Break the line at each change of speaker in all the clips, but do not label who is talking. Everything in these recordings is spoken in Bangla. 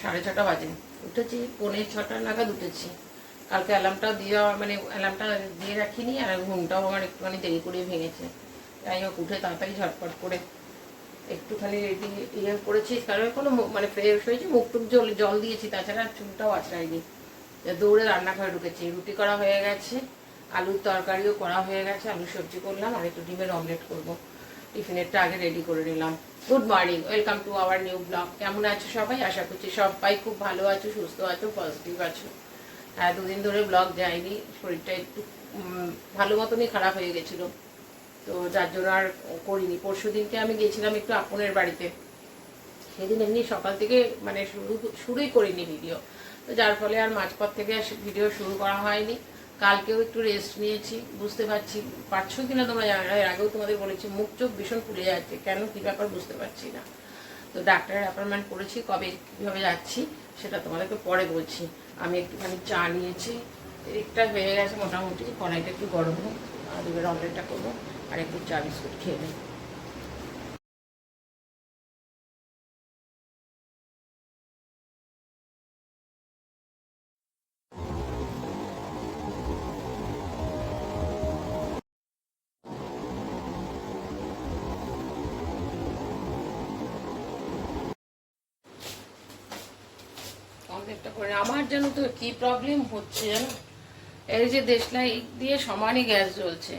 সাড়ে 6টা বাজে, উঠেছি 5:45 নাগাদ উঠেছি। কালকে অ্যালার্মটা দিয়ে মানে অ্যালার্মটা দিয়ে রাখিনি, আর ঘুমটাও আমার একটুখানি দেরি করে ভেঙেছে। যাই হোক, উঠে তাড়াতাড়ি ঝটপট করে একটুখানি রেডি করেছি, কারণ কোনো মানে ফ্রেশ হয়েছি, মুখ টুক জল দিয়েছি, তাছাড়া চুলটাও আঁচড়াইনি। দৌড়ে রান্নাঘরে ঢুকেছি, রুটি করা হয়ে গেছে, আলুর তরকারিও করা হয়ে গেছে, আলু সবজি করলাম, আর একটু ডিমের অমলেট করবো। টিফিনেরটা আগে রেডি করে নিলাম। Good morning, welcome to our new blog. কেমন আছো সবাই? আশা করছি সবাই খুব ভালো আছো, সুস্থ আছো, পজিটিভ আছো। হ্যাঁ, দুদিন ধরে ব্লগ যায়নি, শরীরটা একটু ভালো মতনই খারাপ হয়ে গেছিলো, তো যার জন্য আর করিনি। পরশু দিনকে আমি গেছিলাম একটু আপনের বাড়িতে, সেদিন এমনি সকাল থেকে মানে শুরুই করিনি ভিডিও, তো যার ফলে আর মাঝপথ থেকে ভিডিও শুরু করা হয়নি। কালকেও একটু রেস্ট নিয়েছি। বুঝতে পারছো কিনা তোমরা জানো না, এর আগেও তোমাদের বলেছি, মুখ চোখ ভীষণ ফুলে যাচ্ছে, কেন কী ব্যাপার বুঝতে পারছি না। তো ডাক্তারের অ্যাপয়েন্টমেন্ট করেছি, কবে কীভাবে যাচ্ছি সেটা তোমাদেরকে পরে বলছি। আমি একটুখানি চা নিয়েছি, একটা হয়ে গেছে মোটামুটি, কড়াইটা একটু গরম হোক, আর ডিমের অমলেটটা করবো, আর একটু চা বিস্কুট খেয়ে নেই। আমার যেন তো কি প্রবলেম হচ্ছে জানো, এই যে দেশলাই দিয়ে সমানই গ্যাস জ্বলছে।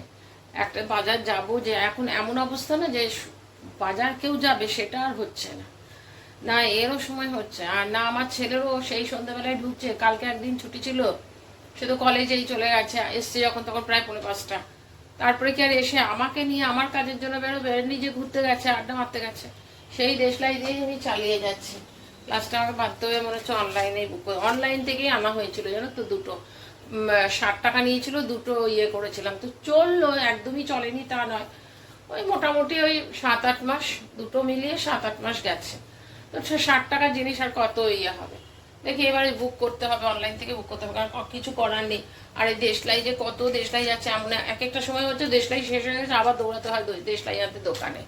একটা বাজার যাব, যে এখন এমন অবস্থা না যে বাজার কেউ যাবে সেটা আর হচ্ছে না, না এরও সময় হচ্ছে, আর না আমার ছেলেরও সেই সন্ধ্যাবেলায় ঢুকছে। কালকে একদিন ছুটি ছিল, সে তো কলেজেই চলে গেছে, এসছে যখন তখন প্রায় 4:45। তারপরে কি আর এসে আমাকে নিয়ে আমার কাজের জন্য বেরোবে? নিজে ঘুরতে গেছে, আড্ডা মারতে গেছে, সেই দেশলাই দিয়ে আমি চালিয়ে যাচ্ছি। লাস্টে আমাকে বাধ্য হয়ে মনে হচ্ছে অনলাইনেই বুক করে, অনলাইন থেকেই আনা হয়েছিল জানো তো, দুটো 60 টাকা নিয়েছিল, দুটো করেছিলাম, তো চললো, একদমই চলেনি তা নয়, ওই মোটামুটি ওই 7-8 মাস, দুটো মিলিয়ে 7-8 মাস গেছে। তো 60 টাকার জিনিস আর কত হবে। দেখি এবারে বুক করতে হবে, অনলাইন থেকে বুক করতে হবে, কারণ কিছু করার নেই। আর এই দেশলাই যে কত দেশলাই যাচ্ছে, এমন এক একটা সময় হচ্ছে দেশলাই শেষ হয়ে গেছে, আবার দৌড়াতে হয় দেশলাই আনতে দোকানে।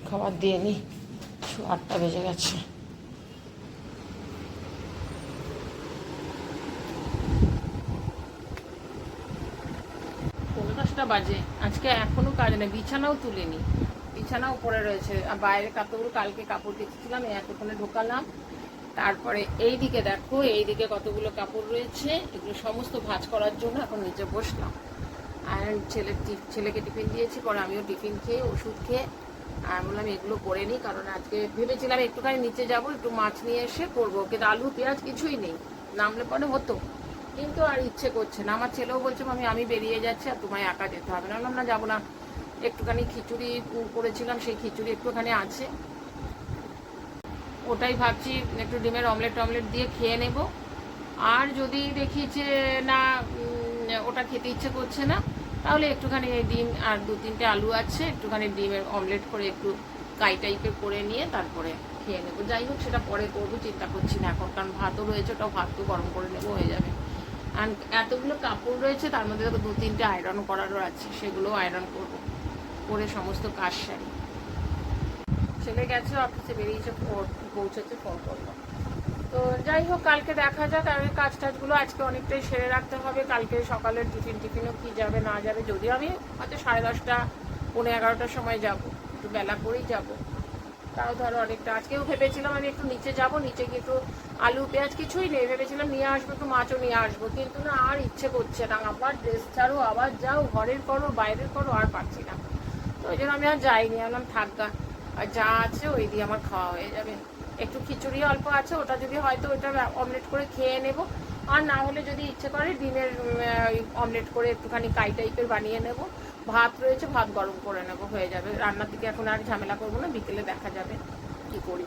খাবার দিয়ে নি, 8টা বেজে গেছে। 10:30 বাজে, আজকে এখনো কাজ নেই, বিছানাও তুলিনি, বিছানাও পড়ে রয়েছে, আর বাইরে কাপড়গুলো কালকে কাপড় কেচেছিলাম, এতক্ষণে ঢোকালাম। তারপরে এইদিকে দেখো, এইদিকে কতগুলো কাপড় রয়েছে, এগুলো সমস্ত ভাঁজ করার জন্য এখন নিচে বসলাম। আর ছেলেকে টিফিন দিয়েছি, পরে আমিও টিফিন খেয়ে ওষুধ খেয়ে আর বললাম এগুলো করে নিই, কারণ আজকে ভেবেছিলাম একটুখানি নিচে যাব, একটু মাছ নিয়ে এসে করবো, কিন্তু আলু পেঁয়াজ কিছুই নেই, নামলে পরে হতো, কিন্তু আর ইচ্ছে করছে না। আমার ছেলেও বলছে আমি বেরিয়ে যাচ্ছি, আর তোমায় একা যেতে হবে না। বললাম না, যাবো না। একটুখানি খিচুড়ি করেছিলাম, সেই খিচুড়ি একটুখানি আছে, ওটাই ভাবছি একটু ডিমের অমলেট দিয়ে খেয়ে নেব। আর যদি দেখি যে না ওটা খেতে ইচ্ছে করছে না, তাহলে একটুখানি এই ডিম আর 2-3টে আলু আছে, একটুখানি ডিমের অমলেট করে একটু কাই টাইপের করে নিয়ে তারপরে খেয়ে নেবো। যাই হোক, সেটা পরে করবো, চিন্তা করছি না এখন, কারণ ভাতও রয়েছে, ওটাও ভাতও গরম করে নেবো, হয়ে যাবে। আর এতগুলো কাপড় রয়েছে, তার মধ্যে দেখো 2-3টে আয়রন করারও আছে, সেগুলোও আয়রন করবো, করে সমস্ত কাজ সারি। ছেলে গেছে অফিসে, বেরিয়েছে, পৌঁছেছে, ফোন করলো। তো যাই হোক, কালকে দেখা যাক। আর কাজ টাজগুলো আজকে অনেকটাই সেরে রাখতে হবে, কালকে সকালের টিফিনও কি যাবে না যাবে। যদিও আমি হয়তো 10:30, 11:30টার সময় যাব, একটু বেলা করেই যাব, তাও ধরো অনেকটা। আজকেও ভেবেছিলাম আমি একটু নিচে যাব, নিচে গিয়ে একটু আলু পেঁয়াজ কিছুই নেই, ভেবেছিলাম নিয়ে আসবো, একটু মাছও নিয়ে আসবো, কিন্তু না, আর ইচ্ছে করছে না। আবার ড্রেস ছাড়ো, আবার যাও, ঘরের করো, বাইরের করো, আর পারছি না। তো ওই জন্য আমি আর যাইনি, বললাম থাকা, আর যা আছে ওই দিয়ে আমার খাওয়া হয়ে যাবে। একটু খিচুড়ি অল্প আছে, ওটা যদি হয়তো ওইটা অমলেট করে খেয়ে নেব, আর না হলে যদি ইচ্ছে করে ডিমের অমলেট করে একটুখানি কাই টাইপের বানিয়ে নেব। ভাত রয়েছে, ভাত গরম করে নেব, হয়ে যাবে। রান্নার দিকে এখন আর ঝামেলা করবো না, বিকেলে দেখা যাবে কি করি।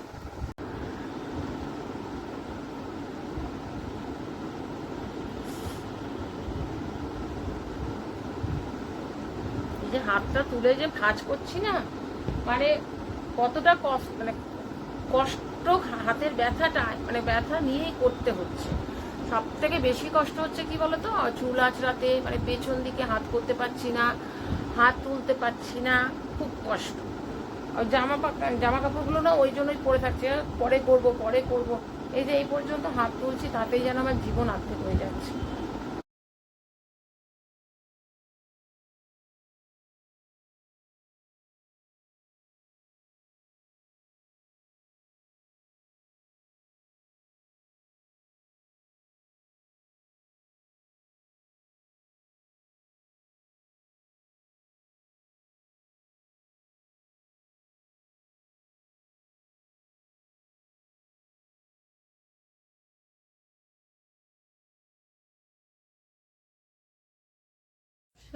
এই যে হাতটা তুলে যে ভাঁজ করছি না, মানে কতটা কষ্ট, মানে কষ্ট, হাতের ব্যথাটা মানে ব্যথা নিয়েই করতে হচ্ছে। সব থেকে বেশি কষ্ট হচ্ছে কি বলতো, চুল আঁচড়াতে, মানে পেছন দিকে হাত করতে পারছি না, হাত তুলতে পারছি না, খুব কষ্ট। আর জামা কাপড়গুলো না ওই জন্যই পরে থাকছে, পরে করব পরে করব, এই যে এই পর্যন্ত হাত তুলছি, তাতেই যেন আমার জীবন আর্থিক হয়ে যাচ্ছে।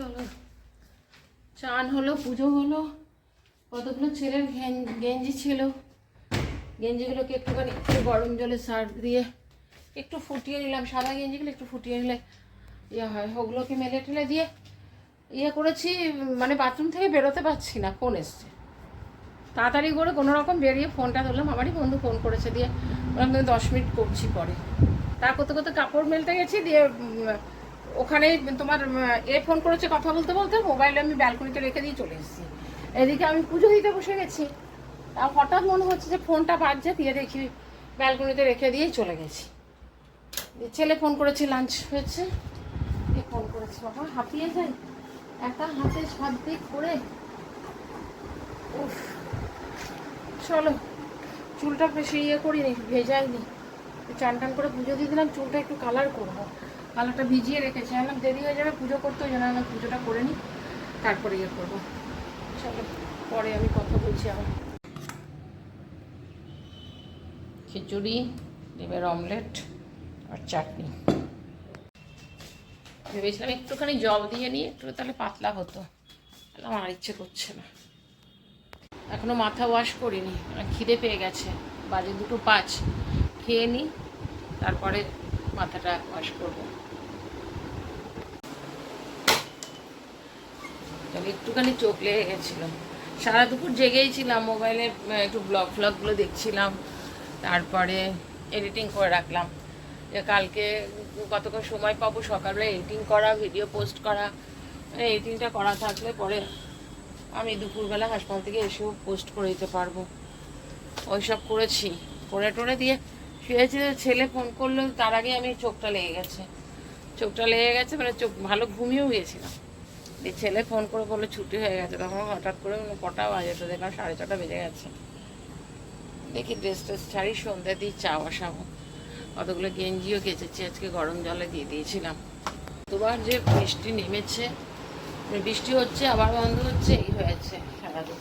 চলো, চান হলো, পুজো হলো, কতগুলো ছেলের গেঞ্জি ছিল, গেঞ্জিগুলোকে একটুখানি একটু গরম জলে সার্ফ দিয়ে একটু ফুটিয়ে নিলাম, সাদা গেঞ্জিগুলো একটু ফুটিয়ে নিলে ইয়ে হয়, ওগুলোকে মেলে টেলে দিয়ে ইয়ে করেছি। মানে বাথরুম থেকে বেরোতে পারছি না, ফোন এসছে, তাড়াতাড়ি করে কোনো রকম বেরিয়ে ফোনটা ধরলাম, আমারই বন্ধু ফোন করেছে, দিয়ে বললাম তুমি 10 মিনিট করছি পরে। তা করতে করতে কাপড় মেলতে গেছি, দিয়ে ওখানেই তোমার ফোন করেছে, কথা বলতে বলতে মোবাইলে আমি ব্যালকনিতে রেখে দিয়ে চলে এসেছি। এদিকে আমি পুজো দিতে বসে গেছি, তা হঠাৎ মনে হচ্ছে যে ফোনটা বাজছে, দিয়ে দেখি ব্যালকনিতে রেখে দিয়েই চলে গেছি। ছেলে ফোন করেছে, লাঞ্চ হয়েছে, ফোন করেছে, বাবা হাঁপিয়ে যাই একা হাতে সব দিক করে। উফ, চলো, চুলটা বেশি ইয়ে করিনি, ভেজাইনি, চান টান করে পুজো দিয়ে দিলাম, চুলটা একটু কালার করবো, কালারটা ভিজিয়ে রেখেছি, আমি দেরি হয়ে যাবে পুজো করতে, ওই জন্য আমি পুজোটা করে নিই, তারপরে ইয়ে করবো। চলো, পরে আমি কথা বলছি আবার। খিচুড়ি, ডিমের অমলেট আর চাটনি। ভেবেছিলাম একটুখানি জল দিয়ে নিয়ে একটু তাহলে পাতলা হতো, তাহলে আমার ইচ্ছে করছে না। এখনও মাথা ওয়াশ করিনি, খিদে পেয়ে গেছে, বাজে 2:05, খেয়ে নিই, তারপরে মাথাটা ওয়াশ করবো। তাহলে একটুখানি চোখ লেগে গেছিলো, সারা দুপুর জেগেই ছিলাম, মোবাইলে একটু ব্লগগুলো দেখছিলাম, তারপরে এডিটিং করে রাখলাম, যে কালকে কতক্ষণ সময় পাবো সকালবেলা এডিটিং করা, ভিডিও পোস্ট করা। এডিটিংটা করা থাকলে পরে আমি দুপুরবেলা হাসপাতাল থেকে এসেও পোস্ট করে দিতে পারবো। ওই সব করেছি, করে টোরে দিয়ে শুয়েছি, ছেলে ফোন করলো, তার আগে আমি চোখটা লেগে গেছে, মানে চোখ ভালো ঘুমিয়েও গিয়েছিলাম। দিয়ে ছেলে ফোন করে বললো ছুটি হয়ে গেছে, তখন হঠাৎ করে কটা বাজে তো দেখলাম 6:30 বেজে গেছে। দেখি ড্রেস ট্রেস ছাড়ি, সন্ধ্যা দিয়ে চা বসাবো। কতগুলো গেঞ্জিও কেচেছি, আজকে গরম জলে দিয়ে দিয়েছিলাম। দুবার যে বৃষ্টি নেমেছে, বৃষ্টি হচ্ছে আবার বন্ধ হচ্ছে, এই হয়েছে সারাদিন।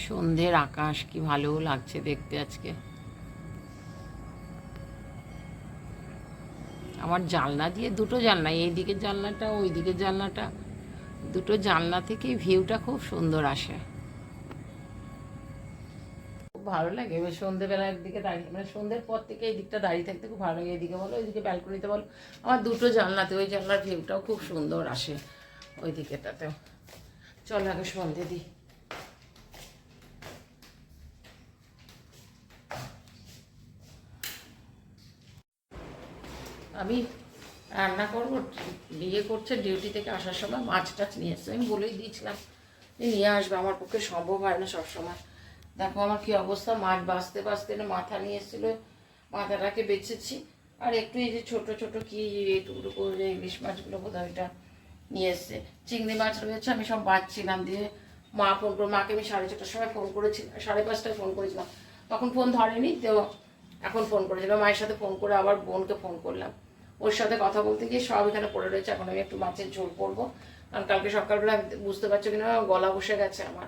সন্ধ্যের আকাশ কি ভালো লাগছে দেখতে আজকে। আমার জানলা দিয়ে, দুটো জানলা, এই দিকের জানলাটা ওই দিকের জানলাটা, দুটো জানলা থেকেই ভিউটা খুব সুন্দর আসে, খুব ভালো লাগে। এবার সন্ধ্যেবেলার দিকে দাঁড়িয়ে, মানে সন্ধ্যের পর থেকে এই দিকটা দাঁড়িয়ে থাকতে খুব ভালো লাগে, এইদিকে বলো ওইদিকে ব্যালকনিতে বলো, আমার দুটো জানলাতে, ওই জানলার ভিউটাও খুব সুন্দর আসে ওই দিকেটাতেও। চল আগে সন্ধ্যে দিই। আমি রান্না করবো, বিয়ে করছে, ডিউটি থেকে আসার সময় মাছ টাছ নিয়ে এসছে, আমি বলেই দিয়েছিলাম নিয়ে আসবে, আমার পক্ষে সম্ভব হয় না সবসময়। দেখো আমার কি অবস্থা, মাছ বাঁচতে বাঁচতে মাথা নিয়ে এসেছিলো, মাথাটাকে বেছেছি, আর একটু এই যে ছোটো ছোটো কি টুকরো করে ইলিশ মাছগুলো বোধহয় এটা নিয়ে এসছে, চিংড়ি মাছ রয়েছে, আমি সব বাঁচছিলাম। দিয়ে মা ফোন করে, মাকে আমি 4:30টার সময় ফোন করেছিলাম, 5:30টায় ফোন করেছিলাম, তখন ফোন ধরেনি, তো এখন ফোন করেছিলাম, মায়ের সাথে ফোন করে আবার বোনকে ফোন করলাম, ওর সাথে কথা বলতে গিয়ে সব এখানে পড়ে রয়েছে। এখন আমি একটু মাছের ঝোল করবো, কারণ কালকে সকালবেলা বুঝতে পারছো কিনা গলা বসে গেছে আমার,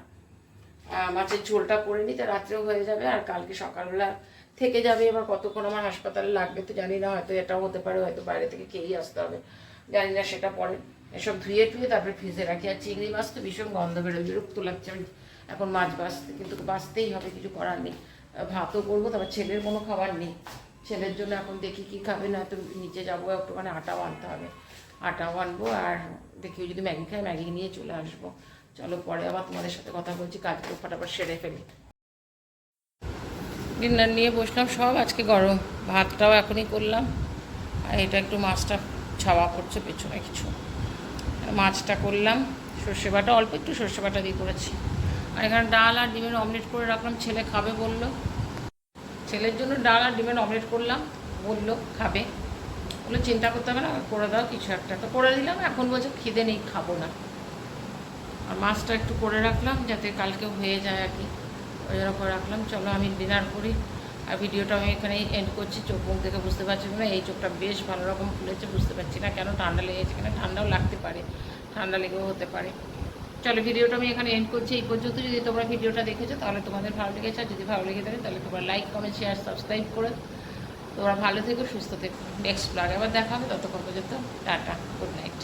মাছের ঝোলটা করে নিতে রাত্রেও হয়ে যাবে, আর কালকে সকালবেলা থেকে যাবে। এবার কতক্ষণ আমার হাসপাতালে লাগবে তো জানি না, হয়তো এটাও হতে পারে, হয়তো বাইরে থেকে খেয়েই আসতে হবে, জানি না, সেটা পরে। এসব ধুয়ে টুয়ে তারপরে ফ্রিজে রাখি। আর চিংড়ি মাছ তো ভীষণ গন্ধ বেরোয়, বিরক্ত লাগছে, আমি এখন মাছ বাঁচতে কিন্তু বাঁচতেই হবে, কিছু করার নেই। ভাতও করবো, তারপর ছেলের কোনো খাবার নেই। ছেলের জন্য এখন দেখি কি খাবে, না তো নিচে যাবো, একটুখানি আটাও আনতে হবে, আটাও আনবো। আর দেখি যদি ম্যাগি খায় ম্যাগি নিয়ে চলে আসবো। চলো পরে আবার তোমাদের সাথে কথা বলছি, কাজগুলো ফটাফট সেরে ফেলি। ডিনার নিয়ে বসলাম, সব আজকে গরম, ভাতটাও এখনই করলাম। আর এটা একটু মাছটা ছাওয়া করছে পেছনে কিছু, মাছটা করলাম, সর্ষে বাটা অল্প একটু সর্ষে বাটা দিয়ে করেছি। আর এখানে ডাল আর ডিমের অমলেট করে রাখলাম, ছেলে খাবে বললো, ছেলের জন্য ডাল আর ডিমের অমলেট করলাম, বললো খাবে, বললো চিন্তা করতে হবে না, করে দাও কিছু একটা, তো করে দিলাম। এখন বলছে খিদে নেই, খাবো না। আর মাছটা একটু করে রাখলাম যাতে কালকে হয়ে যায় আর কি, ওই জন্য করে রাখলাম। চলো আমি ডিনার করি। আর ভিডিওটা আমি এখানেই এন্ড করছি। চোখ মুখ দেখে বুঝতে পারছি না, এই চোখটা বেশ ভালো রকম ফুলেছে, বুঝতে পারছি না কেন, ঠান্ডা লেগেছে কিনা, ঠান্ডাও লাগতে পারে, ঠান্ডা লেগেও হতে পারে। চলো ভিডিওটা আমি এখানে এন্ড করছি। এই পর্যন্ত যদি তোমরা ভিডিওটা দেখেছো তাহলে তোমাদের ভালো লেগেছে, আর যদি ভালো লেগে থাকে তাহলে তোমরা লাইক কমেন্ট শেয়ার সাবস্ক্রাইব করে তোমরা ভালো থেকো, সুস্থ থেকো। নেক্সট ব্লগে আবার দেখা হবে, ততক্ষণ পর্যন্ত টাটা, গুড নাইট।